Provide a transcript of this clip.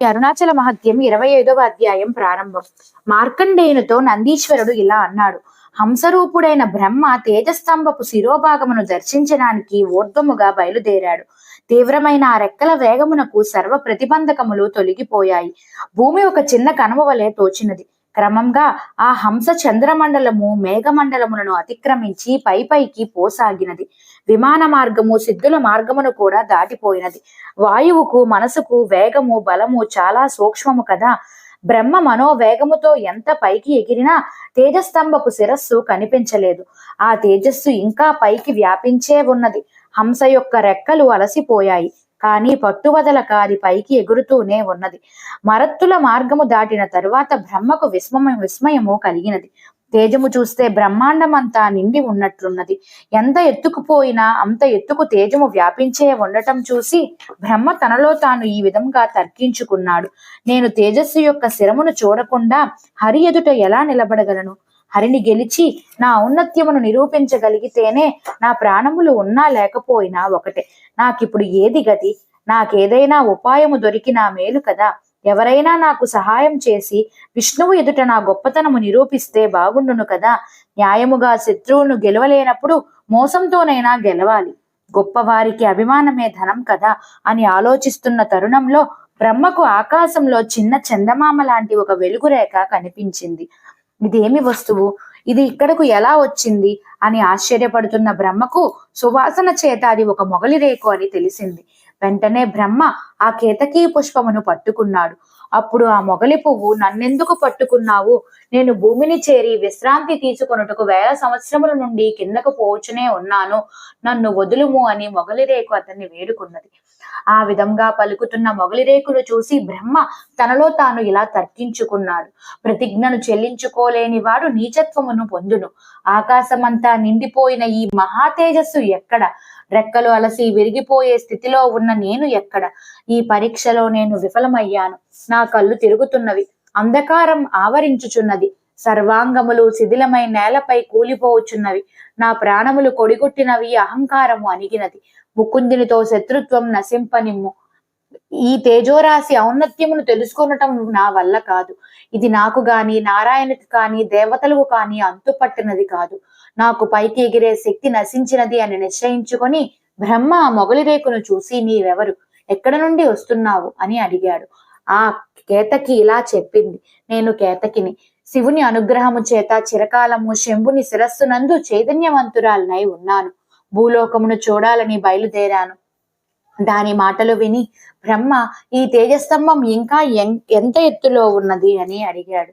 అరుణాచల మహత్యం 25వ అధ్యాయం ప్రారంభం. మార్కండేయునితో నందీశ్వరుడు ఇలా అన్నాడు. హంసరూపుడైన బ్రహ్మ తేజస్తంభపు శిరోభాగమును దర్శించడానికి ఊర్ధ్వముగా బయలుదేరాడు. తీవ్రమైన ఆ రెక్కల వేగమునకు సర్వ ప్రతిబంధకములు తొలగిపోయాయి. భూమి ఒక చిన్న కనుమ వలె తోచినది. క్రమంగా ఆ హంస చంద్రమండలము మేఘమండలములను అతిక్రమించి పైకి పోసాగినది. విమాన మార్గము సిద్ధుల మార్గమును కూడా దాటిపోయినది. వాయువుకు మనసుకు వేగము బలము చాలా సూక్ష్మము కదా. బ్రహ్మ మనోవేగముతో ఎంత పైకి ఎగిరినా తేజస్తంభపు శిరస్సు కనిపించలేదు. ఆ తేజస్సు ఇంకా పైకి వ్యాపించే ఉన్నది. హంస యొక్క రెక్కలు అలసిపోయాయి, కానీ పట్టువదలక అది పైకి ఎగురుతూనే ఉన్నది. మరత్తుల మార్గము దాటిన తరువాత బ్రహ్మకు విస్మయము కలిగినది. తేజము చూస్తే బ్రహ్మాండమంతా నిండి ఉన్నట్లున్నది. ఎంత ఎత్తుకుపోయినా అంత ఎత్తుకు తేజము వ్యాపించే ఉండటం చూసి బ్రహ్మ తనలో తాను ఈ విధంగా తర్కించుకున్నాడు. నేను తేజస్సు యొక్క శిరమును చూడకుండా హరి ఎదుట ఎలా నిలబడగలను? హరిని గెలిచి నా ఔన్నత్యమును నిరూపించగలిగితేనే నా ప్రాణములు ఉన్నా లేకపోయినా ఒకటే. నాకిప్పుడు ఏది గతి? నాకేదైనా ఉపాయము దొరికినా మేలు కదా. ఎవరైనా నాకు సహాయం చేసి విష్ణువు ఎదుట నా గొప్పతనము నిరూపిస్తే బాగుండును కదా. న్యాయముగా శత్రువును గెలవలేనప్పుడు మోసంతోనైనా గెలవాలి. గొప్పవారికి అభిమానమే ధనం కదా అని ఆలోచిస్తున్న తరుణంలో బ్రహ్మకు ఆకాశంలో చిన్న చందమామ లాంటి ఒక వెలుగురేఖ కనిపించింది. ఇదేమి వస్తువు? ఇది ఇక్కడకు ఎలా వచ్చింది అని ఆశ్చర్యపడుతున్న బ్రహ్మకు సువాసన చేత అది ఒక మొగలి రేకు అని తెలిసింది. వెంటనే బ్రహ్మ ఆ కేతకీ పుష్పమును పట్టుకున్నాడు. అప్పుడు ఆ మొగలి పువ్వు, నన్నెందుకు పట్టుకున్నావు? నేను భూమిని చేరి విశ్రాంతి తీసుకొనుటకు 1000 సంవత్సరముల నుండి కిందకు పోచునే ఉన్నాను. నన్ను వదులుము అని మొగలి రేకు అతన్ని వేడుకున్నది. ఆ విధంగా పలుకుతున్న మొగలి రేకును చూసి బ్రహ్మ తనలో తాను ఇలా తర్కించుకున్నాడు. ప్రతిజ్ఞను చెల్లించుకోలేని వాడు నీచత్వమును పొందును. ఆకాశమంతా నిండిపోయిన ఈ మహా తేజస్సు ఎక్కడ? రెక్కలు అలసి విరిగిపోయే స్థితిలో ఉన్న నేను ఎక్కడ? ఈ పరీక్షలో నేను విఫలమయ్యాను. నా కళ్ళు తిరుగుతున్నవి, అంధకారం ఆవరించుచున్నది, సర్వాంగములు శిథిలమై నేలపై కూలిపోవచ్చున్నవి, నా ప్రాణములు కొడిగొట్టినవి, అహంకారము అణిగినది. ముకుందినితో శత్రుత్వం నశింపనిమ్ము. ఈ తేజోరాశి ఔన్నత్యమును తెలుసుకొనటం నా వల్ల కాదు. ఇది నాకు గాని నారాయణకి కాని దేవతలకు కాని అంతుపట్టినది కాదు. నాకు పైకి ఎగిరే శక్తి నశించినది అని నిశ్చయించుకొని బ్రహ్మ మొగలి రేకును చూసి నీవెవరు, ఎక్కడ నుండి వస్తున్నావు అని అడిగాడు. ఆ కేతకి ఇలా చెప్పింది. నేను కేతకిని. శివుని అనుగ్రహము చేత చిరకాలము శంభుని శిరస్సునందు చైతన్యవంతురాలనై ఉన్నాను. భూలోకమును చూడాలని బయలుదేరాను. దాని మాటలు విని బ్రహ్మ ఈ తేజస్తంభం ఇంకా ఎంత ఎత్తులో ఉన్నది అని అడిగాడు.